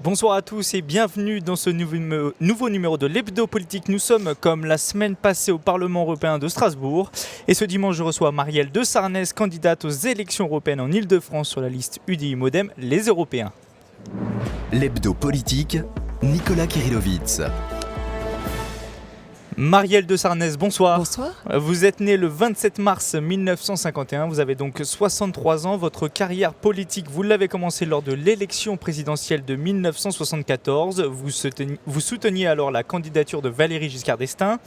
Bonsoir à tous et bienvenue dans ce nouveau numéro de l'Hebdo Politique. Nous sommes comme la semaine passée au Parlement européen de Strasbourg. Et ce dimanche, je reçois Marielle de Sarnez, candidate aux élections européennes en Ile-de-France sur la liste UDI-Modem, les Européens. L'Hebdo Politique, Nicolas Kirillovitz. Marielle de Sarnez, bonsoir. Bonsoir. Vous êtes née le 27 mars 1951, vous avez donc 63 ans. Votre carrière politique, vous l'avez commencée lors de l'élection présidentielle de 1974. Vous souteniez alors la candidature de Valéry Giscard d'Estaing.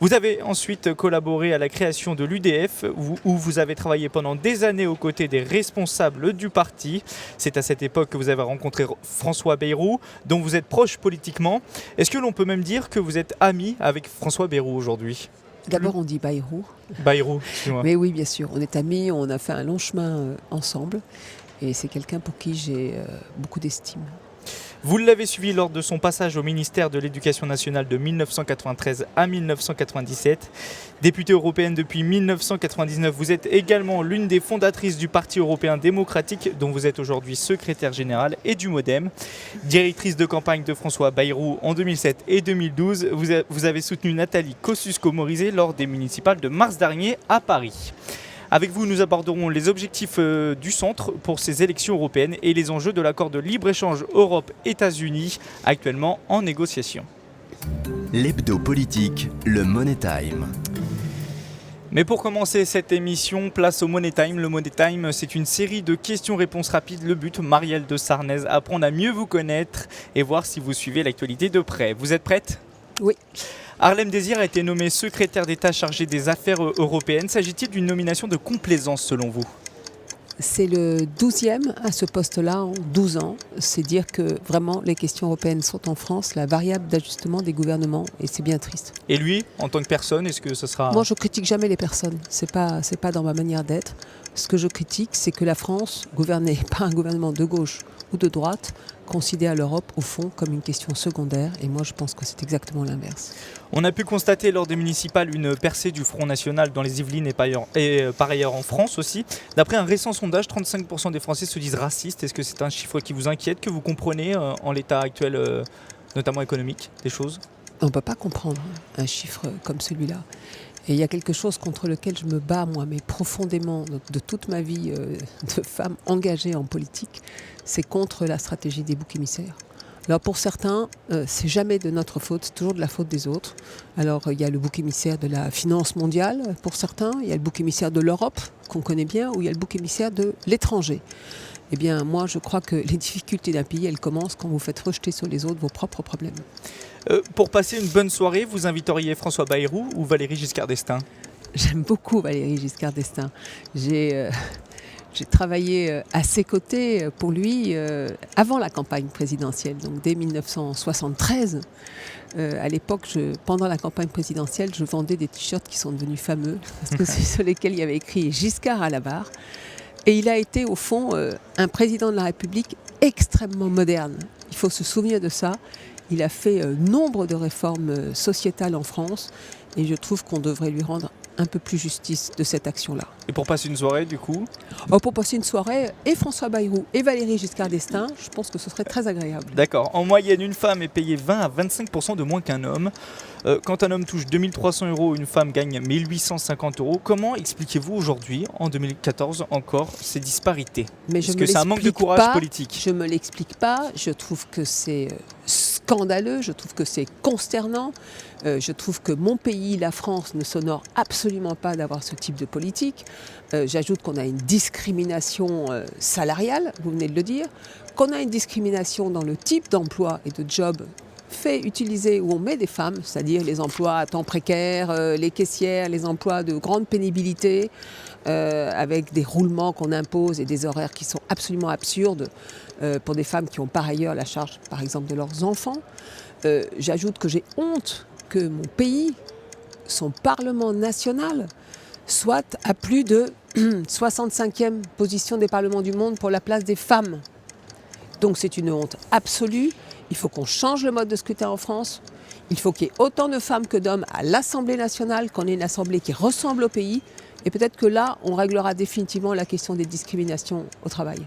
Vous avez ensuite collaboré à la création de l'UDF, où vous avez travaillé pendant des années aux côtés des responsables du parti. C'est à cette époque que vous avez rencontré François Bayrou, dont vous êtes proche politiquement. Est-ce que l'on peut même dire que vous êtes ami avec François Bayrou aujourd'hui ? D'abord, on dit Bayrou. Bayrou, excuse-moi. Mais oui, bien sûr, on est amis, on a fait un long chemin ensemble. Et c'est quelqu'un pour qui j'ai beaucoup d'estime. Vous l'avez suivi lors de son passage au ministère de l'Éducation nationale de 1993 à 1997. Députée européenne depuis 1999, vous êtes également l'une des fondatrices du Parti européen démocratique, dont vous êtes aujourd'hui secrétaire générale, et du Modem. Directrice de campagne de François Bayrou en 2007 et 2012, vous avez soutenu Nathalie Kosciusko-Morizet lors des municipales de mars dernier à Paris. Avec vous, nous aborderons les objectifs du centre pour ces élections européennes et les enjeux de l'accord de libre-échange Europe-États-Unis, actuellement en négociation. L'Hebdo Politique, le Money Time. Mais pour commencer cette émission, place au Money Time. Le Money Time, c'est une série de questions-réponses rapides. Le but, Marielle de Sarnez, apprendre à mieux vous connaître et voir si vous suivez l'actualité de près. Vous êtes prête ? Oui. Harlem Désir a été nommé secrétaire d'État chargé des affaires européennes. S'agit-il d'une nomination de complaisance selon vous ? C'est le 12e à ce poste-là en 12 ans. C'est dire que vraiment les questions européennes sont en France la variable d'ajustement des gouvernements et c'est bien triste. Et lui, en tant que personne, est-ce que ce sera... Moi, je critique jamais les personnes. C'est pas dans ma manière d'être. Ce que je critique, c'est que la France, gouvernée par un gouvernement de gauche ou de droite, considère l'Europe, au fond, comme une question secondaire. Et moi, je pense que c'est exactement l'inverse. On a pu constater lors des municipales une percée du Front National dans les Yvelines et par ailleurs en France aussi. D'après un récent sondage, 35% des Français se disent racistes. Est-ce que c'est un chiffre qui vous inquiète, que vous comprenez en l'état actuel, notamment économique, des choses ? On ne peut pas comprendre un chiffre comme celui-là. Et il y a quelque chose contre lequel je me bats, moi, mais profondément, de toute ma vie de femme engagée en politique, c'est contre la stratégie des boucs émissaires. Alors pour certains, c'est jamais de notre faute, c'est toujours de la faute des autres. Alors il y a le bouc émissaire de la finance mondiale pour certains, il y a le bouc émissaire de l'Europe, qu'on connaît bien, ou il y a le bouc émissaire de l'étranger. Eh bien moi je crois que les difficultés d'un pays, elles commencent quand vous faites rejeter sur les autres vos propres problèmes. Pour passer une bonne soirée, vous inviteriez François Bayrou ou Valéry Giscard d'Estaing ? J'aime beaucoup Valéry Giscard d'Estaing. J'ai travaillé à ses côtés pour lui avant la campagne présidentielle, donc dès 1973. À l'époque, pendant la campagne présidentielle, je vendais des t-shirts qui sont devenus fameux, parce que c'est sur lesquels il y avait écrit Giscard à la barre. Et il a été, au fond, un président de la République extrêmement moderne. Il faut se souvenir de ça. Il a fait nombre de réformes sociétales en France, et je trouve qu'on devrait lui rendre un peu plus justice de cette action-là. Et pour passer une soirée, du coup ? Pour passer une soirée, et François Bayrou et Valéry Giscard d'Estaing, je pense que ce serait très agréable. D'accord. En moyenne, une femme est payée 20 à 25% de moins qu'un homme. Quand un homme touche 2300 €, une femme gagne 1850 €. Comment expliquez-vous aujourd'hui, en 2014, encore ces disparités ? Est-ce que c'est un manque de courage politique ? Je ne me l'explique pas. Je trouve que c'est scandaleux. Je trouve que c'est consternant. Je trouve que mon pays, la France, ne s'honore absolument pas d'avoir ce type de politique. J'ajoute qu'on a une discrimination salariale, vous venez de le dire, qu'on a une discrimination dans le type d'emploi et de job fait utiliser où on met des femmes, c'est-à-dire les emplois à temps précaire, les caissières, les emplois de grande pénibilité, avec des roulements qu'on impose et des horaires qui sont absolument absurdes pour des femmes qui ont par ailleurs la charge, par exemple, de leurs enfants. J'ajoute que j'ai honte que mon pays, son Parlement national, soit à plus de 65e position des parlements du monde pour la place des femmes. Donc c'est une honte absolue. Il faut qu'on change le mode de scrutin en France. Il faut qu'il y ait autant de femmes que d'hommes à l'Assemblée nationale, qu'on ait une Assemblée qui ressemble au pays. Et peut-être que là, on réglera définitivement la question des discriminations au travail.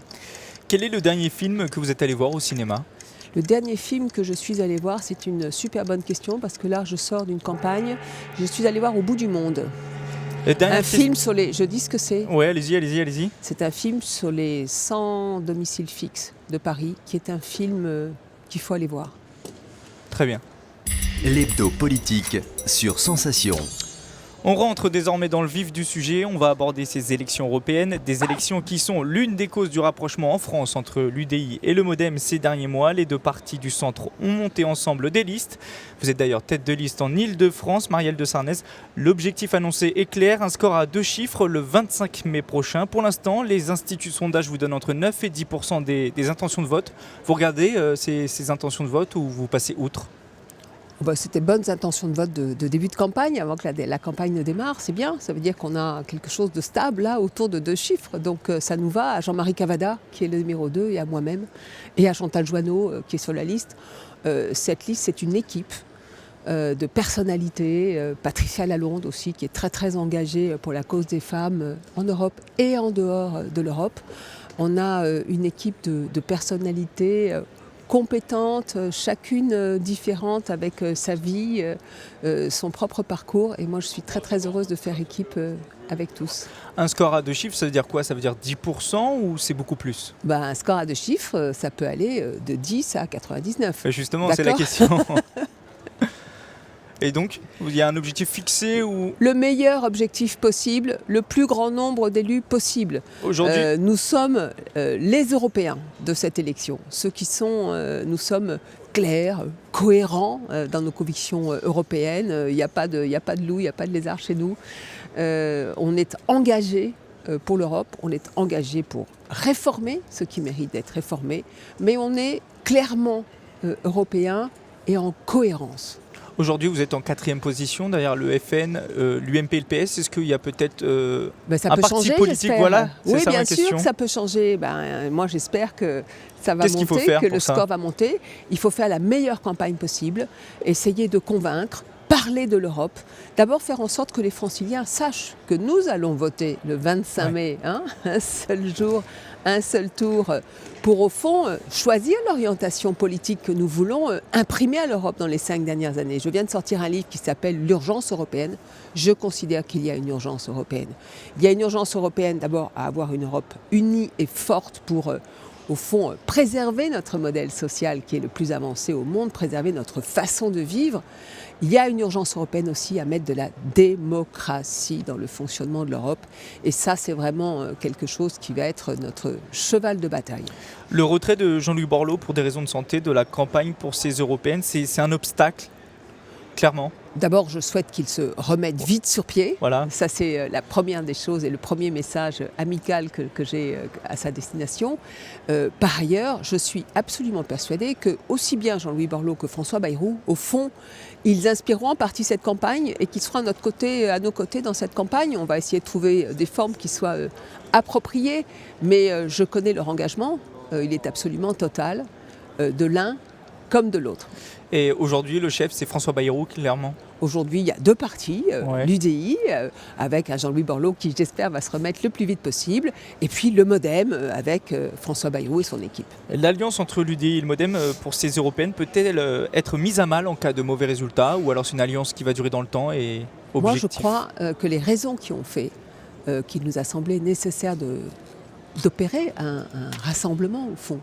Quel est le dernier film que vous êtes allé voir au cinéma ? Le dernier film que je suis allée voir, c'est une super bonne question parce que là, je sors d'une campagne. Je suis allée voir Au bout du monde. Un film sur les... Je dis ce que c'est. Oui, allez-y. C'est un film sur les 100 domiciles fixes de Paris, qui est un film qu'il faut aller voir. Très bien. L'hebdo politique sur Sensation. On rentre désormais dans le vif du sujet, on va aborder ces élections européennes, des élections qui sont l'une des causes du rapprochement en France entre l'UDI et le MoDem ces derniers mois. Les deux partis du centre ont monté ensemble des listes. Vous êtes d'ailleurs tête de liste en Ile-de-France, Marielle de Sarnez. L'objectif annoncé est clair, un score à 2 chiffres le 25 mai prochain. Pour l'instant, les instituts de sondage vous donnent entre 9 et 10% des intentions de vote. Vous regardez ces intentions de vote ou vous passez outre ? C'était bonnes intentions de vote de début de campagne, avant que la campagne ne démarre, c'est bien. Ça veut dire qu'on a quelque chose de stable là, autour de 2 chiffres. Donc ça nous va à Jean-Marie Cavada, qui est le numéro 2, et à moi-même, et à Chantal Joanneau, qui est sur la liste. Cette liste, c'est une équipe de personnalités. Patricia Lalonde aussi, qui est très très engagée pour la cause des femmes en Europe et en dehors de l'Europe. On a une équipe de personnalités compétentes, chacune différente avec sa vie, son propre parcours. Et moi, je suis très très heureuse de faire équipe avec tous. Un score à 2 chiffres, ça veut dire quoi ? Ça veut dire 10% ou c'est beaucoup plus ? Un score à 2 chiffres, ça peut aller de 10 à 99. Justement, D'accord ? c'est la question. Et donc, il y a un objectif fixé ou... Le meilleur objectif possible, le plus grand nombre d'élus possible. Aujourd'hui, nous sommes les Européens de cette élection. Ceux qui sont, nous sommes clairs, cohérents dans nos convictions européennes. Il n'y a pas de loup, il n'y a pas de lézard chez nous. On est engagés pour l'Europe, on est engagés pour réformer ce qui mérite d'être réformé, mais on est clairement européens et en cohérence. Aujourd'hui, vous êtes en 4e position derrière le FN, l'UMP et le PS. Est-ce qu'il y a peut-être ça un peut parti changer, politique j'espère. Voilà, oui, c'est bien ma sûr question. que ça peut changer. Moi, j'espère que ça va Qu'est-ce qu'il monter, faut faire que pour le ça score va monter. Il faut faire la meilleure campagne possible, essayer de convaincre, parler de l'Europe. D'abord, faire en sorte que les Franciliens sachent que nous allons voter le 25 mai, un seul jour, un seul tour, pour au fond choisir l'orientation politique que nous voulons imprimer à l'Europe dans les 5 dernières années. Je viens de sortir un livre qui s'appelle L'urgence européenne. Je considère qu'il y a une urgence européenne. Il y a une urgence européenne d'abord à avoir une Europe unie et forte pour au fond, préserver notre modèle social qui est le plus avancé au monde, préserver notre façon de vivre. Il y a une urgence européenne aussi à mettre de la démocratie dans le fonctionnement de l'Europe. Et ça, c'est vraiment quelque chose qui va être notre cheval de bataille. Le retrait de Jean-Louis Borloo pour des raisons de santé de la campagne pour ces européennes, c'est un obstacle, clairement. D'abord, je souhaite qu'il se remette vite sur pied. Voilà. Ça, c'est la première des choses et le premier message amical que j'ai à sa destination. Par ailleurs, je suis absolument persuadée que aussi bien Jean-Louis Borloo que François Bayrou, au fond, ils inspireront en partie cette campagne et qu'ils seront à nos côtés dans cette campagne. On va essayer de trouver des formes qui soient appropriées, mais je connais leur engagement. Il est absolument total, de l'un comme de l'autre. Et aujourd'hui, le chef, c'est François Bayrou, clairement. Aujourd'hui, il y a 2 partis, l'UDI, avec un Jean-Louis Borloo qui, j'espère, va se remettre le plus vite possible, et puis le MoDem, avec François Bayrou et son équipe. L'alliance entre l'UDI et le MoDem pour ces européennes peut-elle être mise à mal en cas de mauvais résultats, ou alors c'est une alliance qui va durer dans le temps et objectif ? Moi, je crois que les raisons qui ont fait qu'il nous a semblé nécessaire d'opérer un rassemblement, au fond,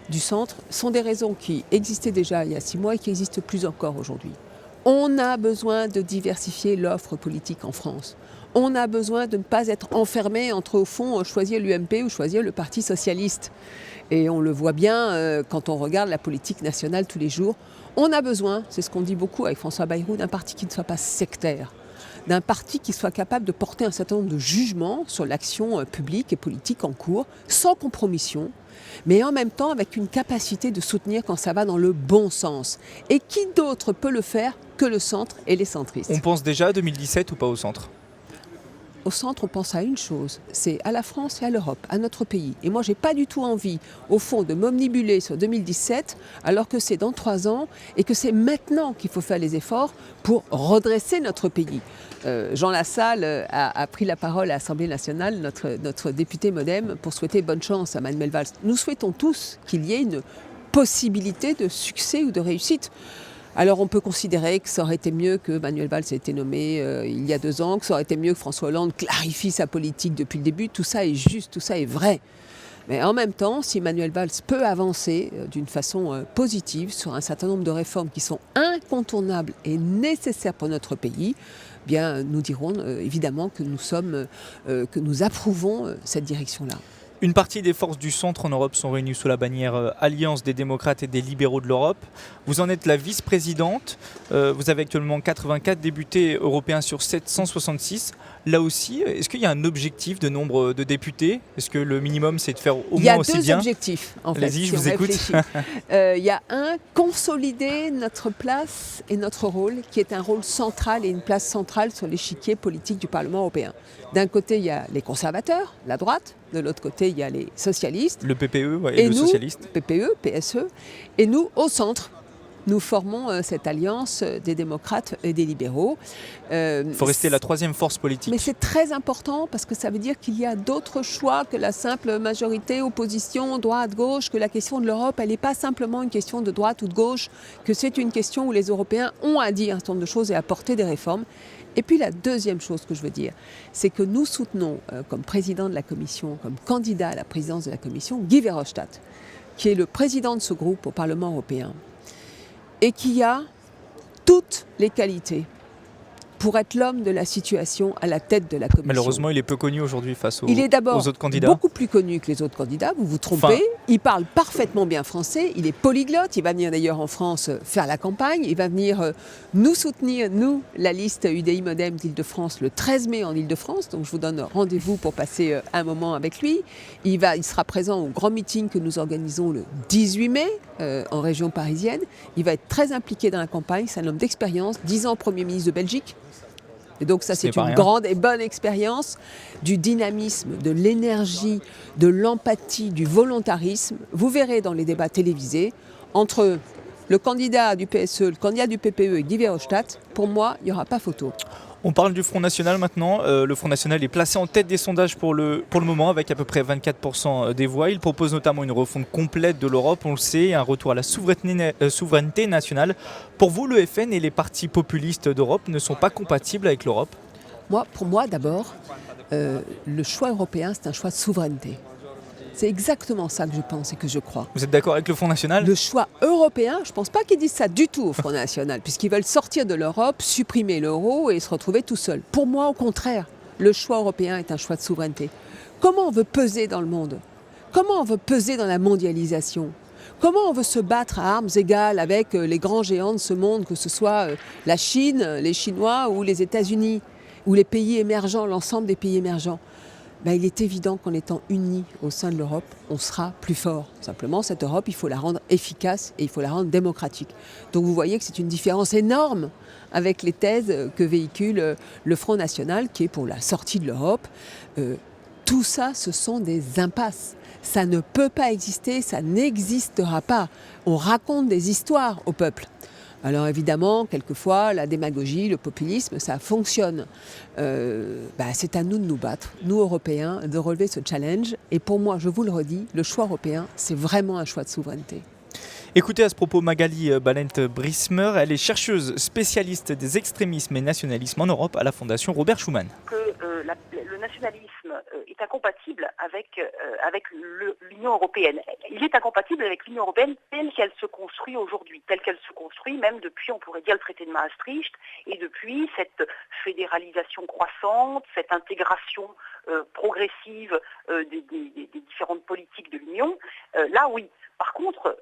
du centre, sont des raisons qui existaient déjà il y a 6 mois et qui n'existent plus encore aujourd'hui. On a besoin de diversifier l'offre politique en France. On a besoin de ne pas être enfermé entre, au fond, choisir l'UMP ou choisir le Parti socialiste. Et on le voit bien quand on regarde la politique nationale tous les jours. On a besoin, c'est ce qu'on dit beaucoup avec François Bayrou, d'un parti qui ne soit pas sectaire, d'un parti qui soit capable de porter un certain nombre de jugements sur l'action publique et politique en cours, sans compromission, mais en même temps avec une capacité de soutenir quand ça va dans le bon sens. Et qui d'autre peut le faire que le centre et les centristes ? On pense déjà à 2017 ou pas au centre ? Au centre, on pense à une chose, c'est à la France et à l'Europe, à notre pays. Et moi, je n'ai pas du tout envie, au fond, de m'omnibuler sur 2017, alors que c'est dans 3 ans et que c'est maintenant qu'il faut faire les efforts pour redresser notre pays. Jean Lassalle a pris la parole à l'Assemblée nationale, notre député MoDem, pour souhaiter bonne chance à Manuel Valls. Nous souhaitons tous qu'il y ait possibilité de succès ou de réussite. Alors on peut considérer que ça aurait été mieux que Manuel Valls ait été nommé il y a 2 ans, que ça aurait été mieux que François Hollande clarifie sa politique depuis le début. Tout ça est juste, tout ça est vrai. Mais en même temps, si Manuel Valls peut avancer d'une façon positive sur un certain nombre de réformes qui sont incontournables et nécessaires pour notre pays, bien nous dirons évidemment que nous approuvons cette direction-là. Une partie des forces du centre en Europe sont réunies sous la bannière Alliance des démocrates et des libéraux de l'Europe. Vous en êtes la vice-présidente. Vous avez actuellement 84 députés européens sur 766. Là aussi, est-ce qu'il y a un objectif de nombre de députés? Est-ce que le minimum, c'est de faire au moins aussi bien? Il y a 2 objectifs, en fait. Allez-y, je vous écoute. Il y a un, consolider notre place et notre rôle, qui est un rôle central et une place centrale sur l'échiquier politique du Parlement européen. D'un côté, il y a les conservateurs, la droite. De l'autre côté, il y a les socialistes. Le PPE et le socialiste. PPE, PSE. Et nous, au centre, nous formons cette alliance des démocrates et des libéraux. Il faut rester la 3e force politique. Mais c'est très important parce que ça veut dire qu'il y a d'autres choix que la simple majorité, opposition, droite, gauche, que la question de l'Europe, elle n'est pas simplement une question de droite ou de gauche, que c'est une question où les Européens ont à dire un certain nombre de choses et à porter des réformes. Et puis la deuxième chose que je veux dire, c'est que nous soutenons comme président de la Commission, comme candidat à la présidence de la Commission, Guy Verhofstadt, qui est le président de ce groupe au Parlement européen et qui a toutes les qualités pour être l'homme de la situation à la tête de la Commission. Malheureusement, il est peu connu aujourd'hui face aux autres candidats. Il est d'abord beaucoup plus connu que les autres candidats, vous vous trompez. Il parle parfaitement bien français, il est polyglotte, il va venir d'ailleurs en France faire la campagne, il va venir nous soutenir, nous, la liste UDI Modem d'Île-de-France, le 13 mai en Île-de-France, donc je vous donne rendez-vous pour passer un moment avec lui. Il sera présent au grand meeting que nous organisons le 18 mai en région parisienne. Il va être très impliqué dans la campagne, c'est un homme d'expérience, 10 ans Premier ministre de Belgique. Et donc ça, c'est une grande et bonne expérience du dynamisme, de l'énergie, de l'empathie, du volontarisme. Vous verrez dans les débats télévisés, entre le candidat du PSE, le candidat du PPE et Guy Verhofstadt, pour moi, il n'y aura pas photo. On parle du Front National maintenant. Le Front National est placé en tête des sondages pour le moment avec à peu près 24% des voix. Il propose notamment une refonte complète de l'Europe, on le sait, un retour à la souveraineté nationale. Pour vous, le FN et les partis populistes d'Europe ne sont pas compatibles avec l'Europe? Pour moi, d'abord, le choix européen, c'est un choix de souveraineté. C'est exactement ça que je pense et que je crois. Vous êtes d'accord avec le Front National? Le choix européen, je ne pense pas qu'ils disent ça du tout au Front National, puisqu'ils veulent sortir de l'Europe, supprimer l'euro et se retrouver tout seuls. Pour moi, au contraire, le choix européen est un choix de souveraineté. Comment on veut peser dans le monde? Comment on veut peser dans la mondialisation? Comment on veut se battre à armes égales avec les grands géants de ce monde, que ce soit la Chine, les Chinois ou les États-Unis, ou les pays émergents, l'ensemble des pays émergents? Il est évident qu'en étant unis au sein de l'Europe, on sera plus fort. Simplement, cette Europe, il faut la rendre efficace et il faut la rendre démocratique. Donc vous voyez que c'est une différence énorme avec les thèses que véhicule le Front National, qui est pour la sortie de l'Europe. Tout ça, ce sont des impasses. Ça ne peut pas exister, ça n'existera pas. On raconte des histoires au peuple. Alors évidemment, quelquefois, la démagogie, le populisme, ça fonctionne. C'est à nous de nous battre, nous Européens, de relever ce challenge. Et pour moi, je vous le redis, le choix européen, c'est vraiment un choix de souveraineté. Écoutez à ce propos Magali Balint-Brismer, elle est chercheuse spécialiste des extrémismes et nationalismes en Europe à la Fondation Robert Schuman. Le nationalisme est incompatible avec l'Union européenne. Il est incompatible avec l'Union européenne telle qu'elle se construit aujourd'hui, telle qu'elle se construit même depuis, on pourrait dire, le traité de Maastricht, et depuis cette fédéralisation croissante, cette intégration progressive des différentes politiques de l'Union. Là, oui. Par contre,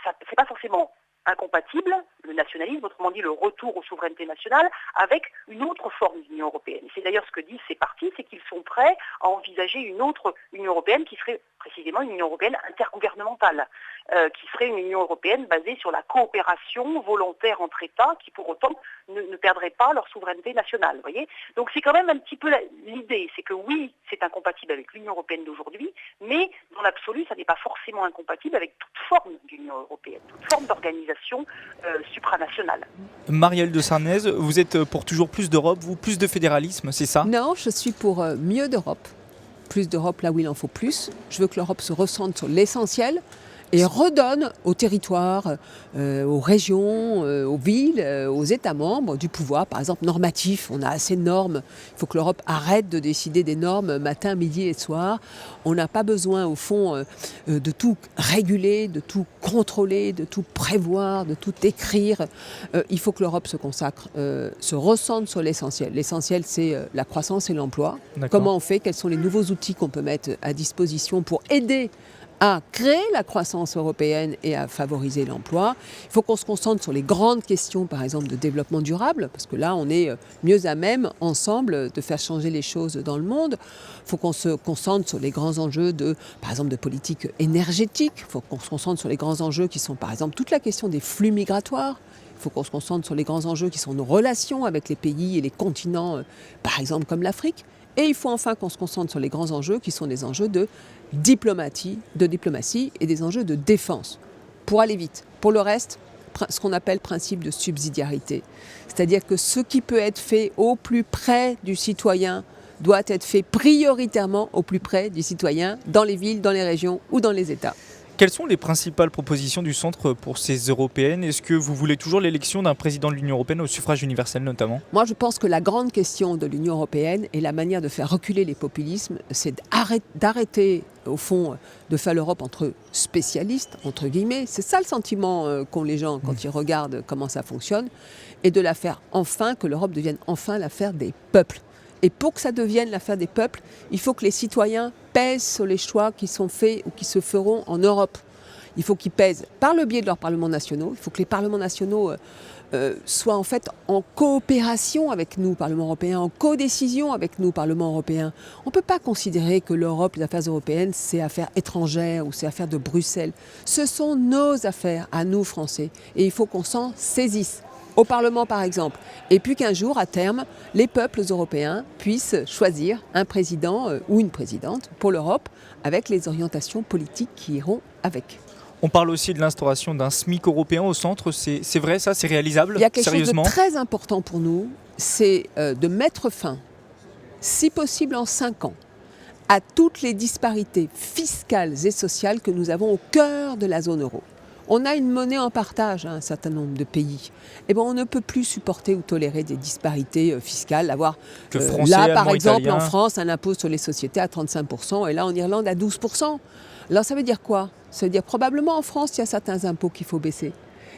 c'est pas forcément incompatible, le nationalisme, autrement dit le retour aux souverainetés nationales, avec une autre forme d'Union européenne. C'est d'ailleurs ce que disent ces partis, c'est qu'ils sont prêts à envisager une autre Union européenne qui serait précisément une Union européenne intergouvernementale, qui serait une Union européenne basée sur la coopération volontaire entre États qui pour autant ne perdraient pas leur souveraineté nationale. Voyez. Donc c'est quand même un petit peu l'idée, c'est que oui, c'est incompatible avec l'Union européenne d'aujourd'hui, mais dans l'absolu, ça n'est pas forcément incompatible avec toute forme d'Union européenne, toute forme d'organisation supranationale. Marielle de Sarnez, vous êtes pour toujours plus d'Europe, vous, plus de fédéralisme, c'est ça? Non, je suis pour mieux d'Europe. Plus d'Europe là où il en faut plus. Je veux que l'Europe se recentre sur l'essentiel et redonne aux territoires, aux régions, aux villes, aux États membres du pouvoir, par exemple normatif. On a assez de normes. Il faut que l'Europe arrête de décider des normes matin, midi et soir. On n'a pas besoin, au fond, de tout réguler, de tout contrôler, de tout prévoir, de tout écrire. Il faut que l'Europe se consacre, se recentre sur l'essentiel. L'essentiel, c'est la croissance et l'emploi. Comment on fait? Quels sont les nouveaux outils qu'on peut mettre à disposition pour aider à créer la croissance européenne et à favoriser l'emploi. Il faut qu'on se concentre sur les grandes questions, par exemple, de développement durable, parce que là, on est mieux à même, ensemble, de faire changer les choses dans le monde. Il faut qu'on se concentre sur les grands enjeux, par exemple, de politique énergétique. Il faut qu'on se concentre sur les grands enjeux qui sont, par exemple, toute la question des flux migratoires. Il faut qu'on se concentre sur les grands enjeux qui sont nos relations avec les pays et les continents, par exemple, comme l'Afrique. Et il faut enfin qu'on se concentre sur les grands enjeux qui sont des enjeux de diplomatie et des enjeux de défense, pour aller vite. Pour le reste, ce qu'on appelle principe de subsidiarité. C'est-à-dire que ce qui peut être fait au plus près du citoyen doit être fait prioritairement au plus près du citoyen, dans les villes, dans les régions ou dans les États. Quelles sont les principales propositions du centre pour ces européennes? Est-ce que vous voulez toujours l'élection d'un président de l'Union européenne au suffrage universel notamment? Moi, je pense que la grande question de l'Union européenne et la manière de faire reculer les populismes, c'est d'arrêter, au fond, de faire l'Europe entre spécialistes, entre guillemets. C'est ça le sentiment qu'ont les gens quand ils regardent comment ça fonctionne. Et de la faire enfin, que l'Europe devienne enfin l'affaire des peuples. Et pour que ça devienne l'affaire des peuples, il faut que les citoyens pèsent sur les choix qui sont faits ou qui se feront en Europe. Il faut qu'ils pèsent par le biais de leurs parlements nationaux. Il faut que les parlements nationaux soient en fait en coopération avec nous, Parlement européen, en codécision avec nous, Parlement européen. On ne peut pas considérer que l'Europe, les affaires européennes, c'est affaire étrangère ou c'est affaire de Bruxelles. Ce sont nos affaires, à nous Français. Et il faut qu'on s'en saisisse. Au Parlement, par exemple. Et puis qu'un jour, à terme, les peuples européens puissent choisir un président ou une présidente pour l'Europe avec les orientations politiques qui iront avec. On parle aussi de l'instauration d'un SMIC européen au centre. C'est vrai, ça, c'est réalisable? Il y a quelque sérieusement chose de très important pour nous, c'est de mettre fin, si possible en 5 ans, à toutes les disparités fiscales et sociales que nous avons au cœur de la zone euro. On a une monnaie en partage, un certain nombre de pays. Et on ne peut plus supporter ou tolérer des disparités fiscales. Avoir là, par exemple, italien. En France, un impôt sur les sociétés à 35% et là, en Irlande, à 12%. Alors, ça veut dire quoi? Ça veut dire probablement en France, il y a certains impôts qu'il faut baisser.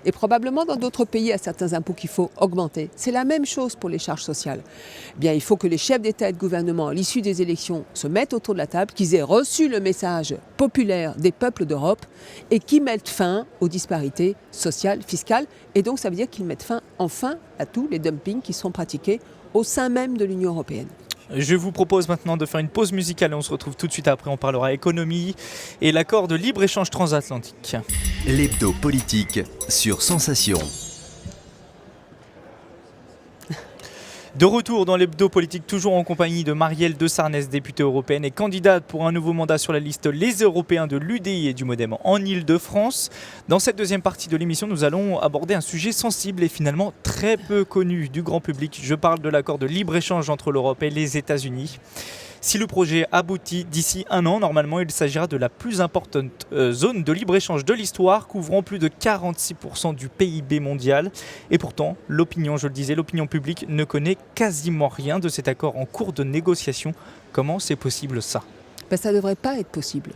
Et probablement dans d'autres pays, il y a certains impôts qu'il faut augmenter. C'est la même chose pour les charges sociales. Eh bien, il faut que les chefs d'État et de gouvernement, à l'issue des élections, se mettent autour de la table, qu'ils aient reçu le message populaire des peuples d'Europe et qu'ils mettent fin aux disparités sociales, fiscales. Et donc, ça veut dire qu'ils mettent fin, enfin, à tous les dumpings qui sont pratiqués au sein même de l'Union européenne. Je vous propose maintenant de faire une pause musicale et on se retrouve tout de suite après. On parlera économie et l'accord de libre-échange transatlantique. L'hebdo politique sur Sensation. De retour dans l'hebdo politique, toujours en compagnie de Marielle de Sarnez, députée européenne et candidate pour un nouveau mandat sur la liste Les Européens de l'UDI et du MoDem en Ile-de-France. Dans cette deuxième partie de l'émission, nous allons aborder un sujet sensible et finalement très peu connu du grand public. Je parle de l'accord de libre-échange entre l'Europe et les États-Unis. Si le projet aboutit d'ici 1 an, normalement, il s'agira de la plus importante zone de libre-échange de l'histoire, couvrant plus de 46% du PIB mondial. Et pourtant, l'opinion publique ne connaît quasiment rien de cet accord en cours de négociation. Comment c'est possible ça? Ça ne devrait pas être possible.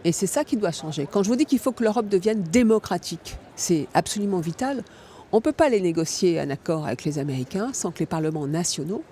Et c'est ça qui doit changer. Quand je vous dis qu'il faut que l'Europe devienne démocratique, c'est absolument vital. On ne peut pas aller négocier un accord avec les Américains sans que les parlements nationaux,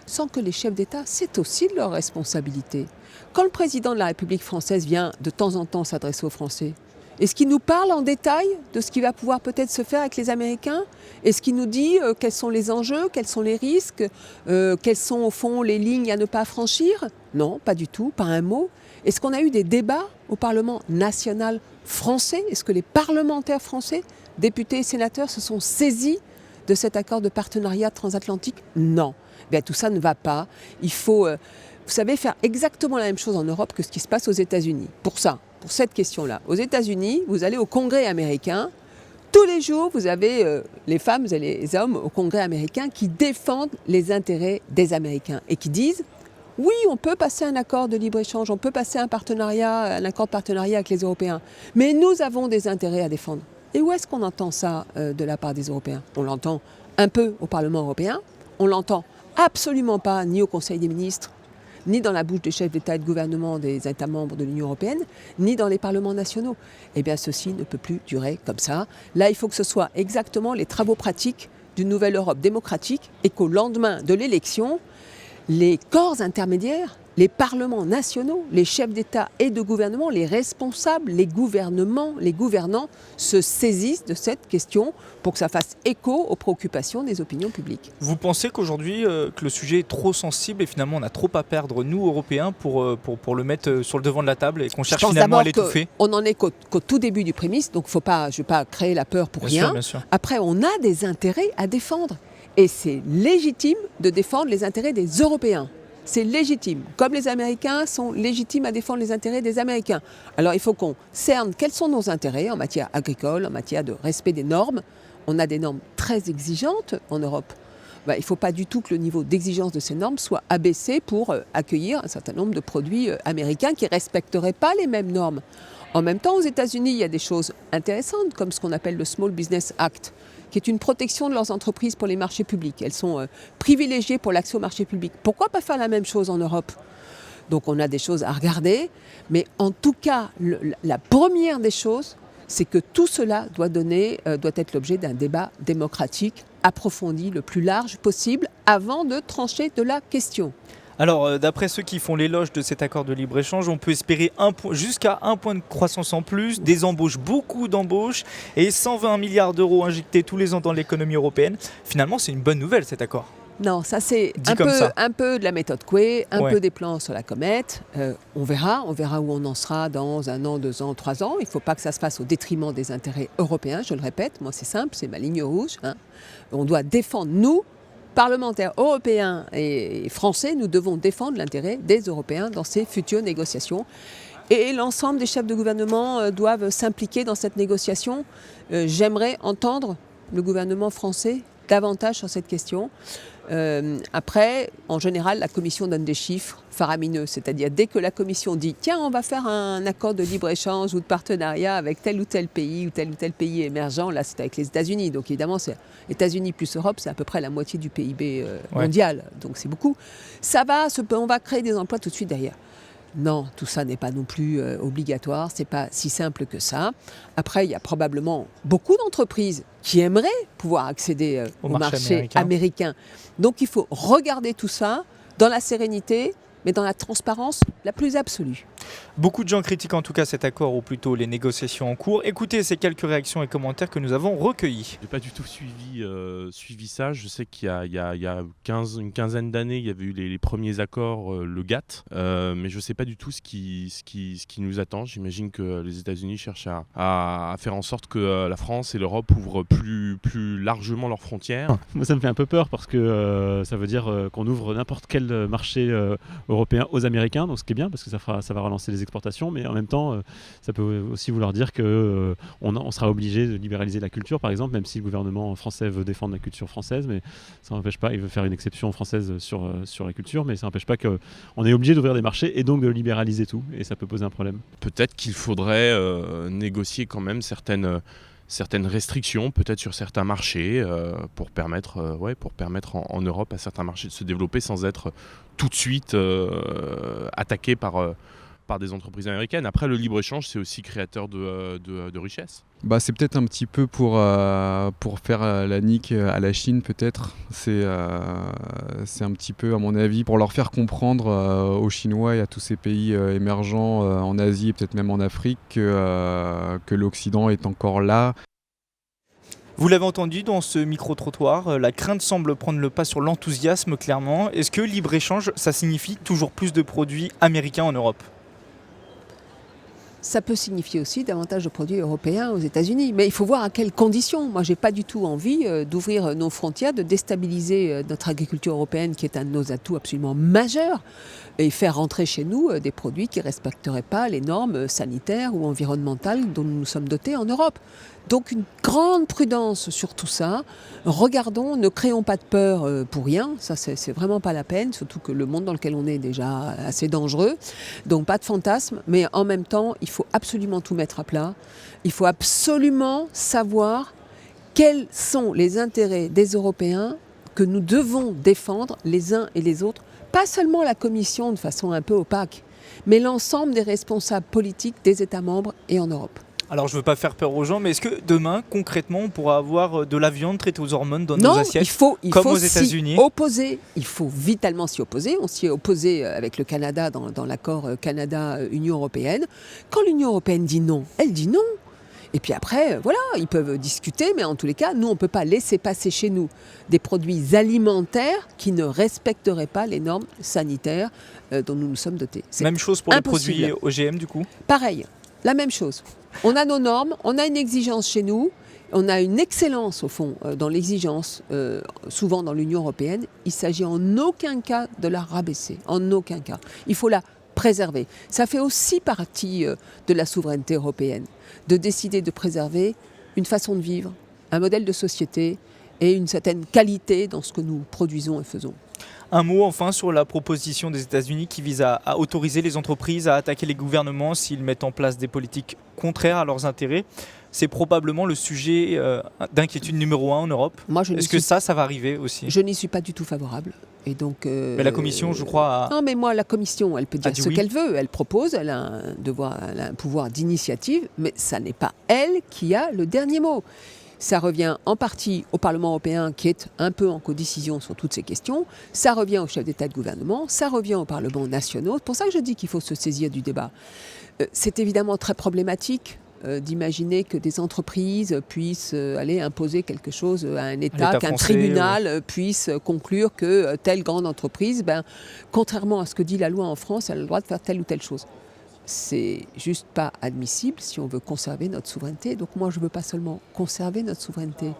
sans que les chefs d'État, c'est aussi de leur responsabilité. Quand le président de la République française vient de temps en temps s'adresser aux Français, est-ce qu'il nous parle en détail de ce qui va pouvoir peut-être se faire avec les Américains? Est-ce qu'il nous dit quels sont les enjeux, quels sont les risques, quelles sont au fond les lignes à ne pas franchir? Non, pas du tout, pas un mot. Est-ce qu'on a eu des débats au Parlement national français? Est-ce que les parlementaires français, députés et sénateurs, se sont saisis de cet accord de partenariat transatlantique? Non. Bien, tout ça ne va pas. Il faut, vous savez, faire exactement la même chose en Europe que ce qui se passe aux États-Unis. Pour cette question-là. Aux États-Unis, vous allez au Congrès américain. Tous les jours, vous avez les femmes et les hommes au Congrès américain qui défendent les intérêts des Américains et qui disent Oui, on peut passer un accord de libre-échange, on peut passer un accord de partenariat avec les Européens. Mais nous avons des intérêts à défendre. Et où est-ce qu'on entend ça de la part des Européens? On l'entend un peu au Parlement européen, on l'entend absolument pas ni au Conseil des ministres, ni dans la bouche des chefs d'État et de gouvernement des États membres de l'Union européenne, ni dans les parlements nationaux. Eh bien, ceci ne peut plus durer comme ça. Là, il faut que ce soit exactement les travaux pratiques d'une nouvelle Europe démocratique et qu'au lendemain de l'élection, les corps intermédiaires, les parlements nationaux, les chefs d'État et de gouvernement, les responsables, les gouvernements, les gouvernants se saisissent de cette question pour que ça fasse écho aux préoccupations des opinions publiques. Vous pensez qu'aujourd'hui, que le sujet est trop sensible et finalement on a trop à perdre, nous, Européens, pour le mettre sur le devant de la table et qu'on cherche finalement à l'étouffer? On n'en est qu'au tout début du prémisse, donc je ne vais pas créer la peur pour rien. Bien sûr. Après, on a des intérêts à défendre. Et c'est légitime de défendre les intérêts des Européens. C'est légitime. Comme les Américains sont légitimes à défendre les intérêts des Américains. Alors il faut qu'on cerne quels sont nos intérêts en matière agricole, en matière de respect des normes. On a des normes très exigeantes en Europe. Il ne faut pas du tout que le niveau d'exigence de ces normes soit abaissé pour accueillir un certain nombre de produits américains qui ne respecteraient pas les mêmes normes. En même temps, aux États-Unis, il y a des choses intéressantes comme ce qu'on appelle le Small Business Act, qui est une protection de leurs entreprises pour les marchés publics. Elles sont privilégiées pour l'accès aux marchés publics. Pourquoi pas faire la même chose en Europe? Donc on a des choses à regarder, mais en tout cas, la première des choses, c'est que tout cela doit être l'objet d'un débat démocratique approfondi, le plus large possible, avant de trancher de la question. Alors, d'après ceux qui font l'éloge de cet accord de libre-échange, on peut espérer jusqu'à 1 point de croissance en plus, des embauches, beaucoup d'embauches, et 120 milliards d'euros injectés tous les ans dans l'économie européenne. Finalement, c'est une bonne nouvelle, cet accord. Non, ça c'est un peu de la méthode Coué, un peu des plans sur la comète. On verra où on en sera dans 1 an, 2 ans, 3 ans. Il ne faut pas que ça se fasse au détriment des intérêts européens, je le répète. Moi, c'est simple, c'est ma ligne rouge. On doit défendre, nous, parlementaires européens et français, nous devons défendre l'intérêt des Européens dans ces futures négociations. Et l'ensemble des chefs de gouvernement doivent s'impliquer dans cette négociation. J'aimerais entendre le gouvernement français davantage sur cette question. Après, en général, la Commission donne des chiffres faramineux. C'est-à-dire, dès que la Commission dit « Tiens, on va faire un accord de libre-échange ou de partenariat avec tel ou tel pays émergent », là, c'est avec les États-Unis. Donc, évidemment, c'est États-Unis plus Europe, c'est à peu près la moitié du PIB mondial. Donc, c'est beaucoup. On va créer des emplois tout de suite derrière. Non, tout ça n'est pas non plus obligatoire, c'est pas si simple que ça. Après, il y a probablement beaucoup d'entreprises qui aimeraient pouvoir accéder au marché américain. Donc il faut regarder tout ça dans la sérénité, mais dans la transparence la plus absolue. Beaucoup de gens critiquent en tout cas cet accord, ou plutôt les négociations en cours. Écoutez ces quelques réactions et commentaires que nous avons recueillis. Je n'ai pas du tout suivi ça. Je sais qu'il y a une quinzaine d'années, il y avait eu les premiers accords, le GATT, mais je ne sais pas du tout ce qui nous attend. J'imagine que les États-Unis cherchent à faire en sorte que la France et l'Europe ouvrent plus largement leurs frontières. Moi, ça me fait un peu peur parce que ça veut dire qu'on ouvre n'importe quel marché européen aux Américains, donc ce qui est bien parce que ça va relancer les exportations, mais en même temps, ça peut aussi vouloir dire qu'on sera obligé de libéraliser la culture, par exemple, même si le gouvernement français veut défendre la culture française, mais ça n'empêche pas, il veut faire une exception française sur la culture, mais ça n'empêche pas qu'on est obligé d'ouvrir des marchés et donc de libéraliser tout, et ça peut poser un problème. Peut-être qu'il faudrait négocier quand même certaines restrictions, peut-être sur certains marchés, pour permettre en Europe à certains marchés de se développer sans être tout de suite attaqués par des entreprises américaines. Après, le libre-échange, c'est aussi créateur de richesses. C'est peut-être un petit peu pour faire la nique à la Chine, peut-être. C'est un petit peu, à mon avis, pour leur faire comprendre aux Chinois et à tous ces pays émergents en Asie et peut-être même en Afrique que l'Occident est encore là. Vous l'avez entendu dans ce micro-trottoir, la crainte semble prendre le pas sur l'enthousiasme, clairement. Est-ce que libre-échange, ça signifie toujours plus de produits américains en Europe ? Ça peut signifier aussi davantage de produits européens aux États-Unis. Mais il faut voir à quelles conditions. Moi, je n'ai pas du tout envie d'ouvrir nos frontières, de déstabiliser notre agriculture européenne, qui est un de nos atouts absolument majeurs, et faire rentrer chez nous des produits qui ne respecteraient pas les normes sanitaires ou environnementales dont nous nous sommes dotés en Europe. Donc une grande prudence sur tout ça. Regardons, ne créons pas de peur pour rien, ça c'est vraiment pas la peine, surtout que le monde dans lequel on est déjà assez dangereux. Donc pas de fantasme, mais en même temps, il faut absolument tout mettre à plat. Il faut absolument savoir quels sont les intérêts des Européens que nous devons défendre les uns et les autres. Pas seulement la Commission de façon un peu opaque, mais l'ensemble des responsables politiques des États membres et en Europe. Alors je ne veux pas faire peur aux gens, mais est-ce que demain, concrètement, on pourra avoir de la viande traitée aux hormones dans nos assiettes il faut aux États-Unis? s'y opposer. Il faut vitalement s'y opposer. On s'y est opposé avec le Canada dans l'accord Canada-Union européenne. Quand l'Union européenne dit non, elle dit non. Et puis après, voilà, ils peuvent discuter, mais en tous les cas, nous, on ne peut pas laisser passer chez nous des produits alimentaires qui ne respecteraient pas les normes sanitaires dont nous nous sommes dotés. C'est même chose pour impossible. Les produits OGM, du coup? Pareil, la même chose. On a nos normes, on a une exigence chez nous, on a une excellence au fond dans l'exigence, souvent dans l'Union européenne. Il ne s'agit en aucun cas de la rabaisser, en aucun cas. Il faut la préserver. Ça fait aussi partie de la souveraineté européenne, de décider de préserver une façon de vivre, un modèle de société et une certaine qualité dans ce que nous produisons et faisons. Un mot enfin sur la proposition des États-Unis qui vise à autoriser les entreprises à attaquer les gouvernements s'ils mettent en place des politiques contraires à leurs intérêts. C'est probablement le sujet d'inquiétude numéro 1 en Europe. Est-ce que ça va arriver aussi? Je n'y suis pas du tout favorable. Et donc, mais la Commission, je crois... Non, mais moi, la Commission, elle peut dire ce qu'elle veut. Elle propose, elle a un pouvoir d'initiative, mais ça n'est pas elle qui a le dernier mot. Ça revient en partie au Parlement européen qui est un peu en codécision sur toutes ces questions. Ça revient aux chefs d'État et de gouvernement. Ça revient aux parlements nationaux. C'est pour ça que je dis qu'il faut se saisir du débat. C'est évidemment très problématique d'imaginer que des entreprises puissent aller imposer quelque chose à un État, qu'un tribunal puisse conclure que telle grande entreprise, contrairement à ce que dit la loi en France, elle a le droit de faire telle ou telle chose. C'est juste pas admissible si on veut conserver notre souveraineté. Donc moi, je veux pas seulement conserver notre souveraineté,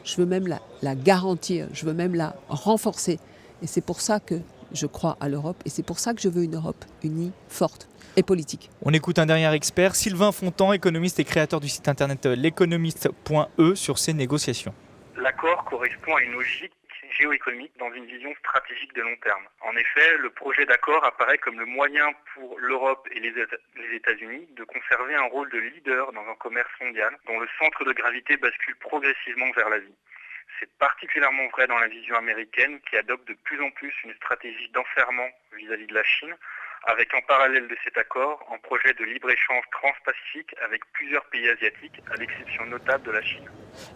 je veux même la garantir, je veux même la renforcer. Et c'est pour ça que je crois à l'Europe et c'est pour ça que je veux une Europe unie, forte et politique. On écoute un dernier expert, Sylvain Fontan, économiste et créateur du site internet l'économiste.e sur ces négociations. L'accord correspond à une logique géoéconomique dans une vision stratégique de long terme. En effet, le projet d'accord apparaît comme le moyen pour l'Europe et les États-Unis de conserver un rôle de leader dans un commerce mondial dont le centre de gravité bascule progressivement vers l'Asie. C'est particulièrement vrai dans la vision américaine qui adopte de plus en plus une stratégie d'enfermement vis-à-vis de la Chine, avec en parallèle de cet accord un projet de libre-échange transpacifique avec plusieurs pays asiatiques, à l'exception notable de la Chine.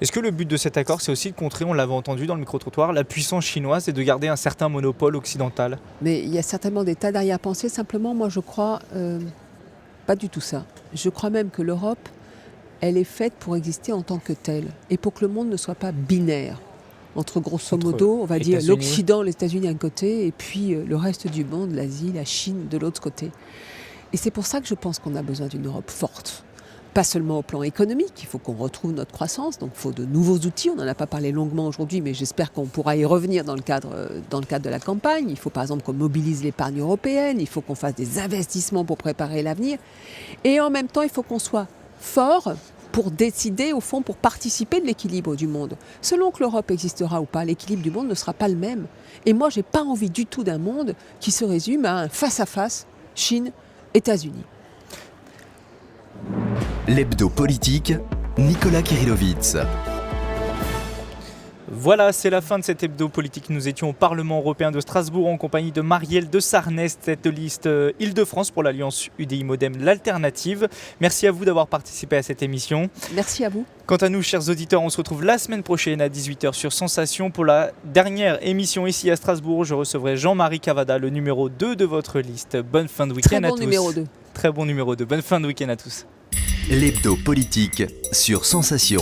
Est-ce que le but de cet accord, c'est aussi de contrer, on l'avait entendu dans le micro-trottoir, la puissance chinoise et de garder un certain monopole occidental? Mais il y a certainement des tas d'arrière-pensées. Simplement, moi, je crois pas du tout ça. Je crois même que l'Europe, elle est faite pour exister en tant que telle et pour que le monde ne soit pas binaire. Entre grosso modo, on va dire l'Occident, les États-Unis d'un côté et puis le reste du monde, l'Asie, la Chine de l'autre côté. Et c'est pour ça que je pense qu'on a besoin d'une Europe forte. Pas seulement au plan économique, il faut qu'on retrouve notre croissance, donc il faut de nouveaux outils. On n'en a pas parlé longuement aujourd'hui, mais j'espère qu'on pourra y revenir dans le cadre de la campagne. Il faut par exemple qu'on mobilise l'épargne européenne, il faut qu'on fasse des investissements pour préparer l'avenir. Et en même temps, il faut qu'on soit fort pour décider, au fond, pour participer de l'équilibre du monde. Selon que l'Europe existera ou pas, l'équilibre du monde ne sera pas le même. Et moi, je n'ai pas envie du tout d'un monde qui se résume à un face-à-face Chine-États-Unis. L'hebdo politique, Nicolas Kirillovitz. Voilà, c'est la fin de cet hebdo politique. Nous étions au Parlement européen de Strasbourg en compagnie de Marielle de Sarnez, tête de liste Île-de-France pour l'Alliance UDI-Modem, l'alternative. Merci à vous d'avoir participé à cette émission. Merci à vous. Quant à nous, chers auditeurs, on se retrouve la semaine prochaine à 18h sur Sensation pour la dernière émission ici à Strasbourg. Je recevrai Jean-Marie Cavada, le numéro 2 de votre liste. Bonne fin de week-end à tous. Très bon numéro 2. Très bon numéro 2. Bonne fin de week-end à tous. L'hebdo politique sur Sensation.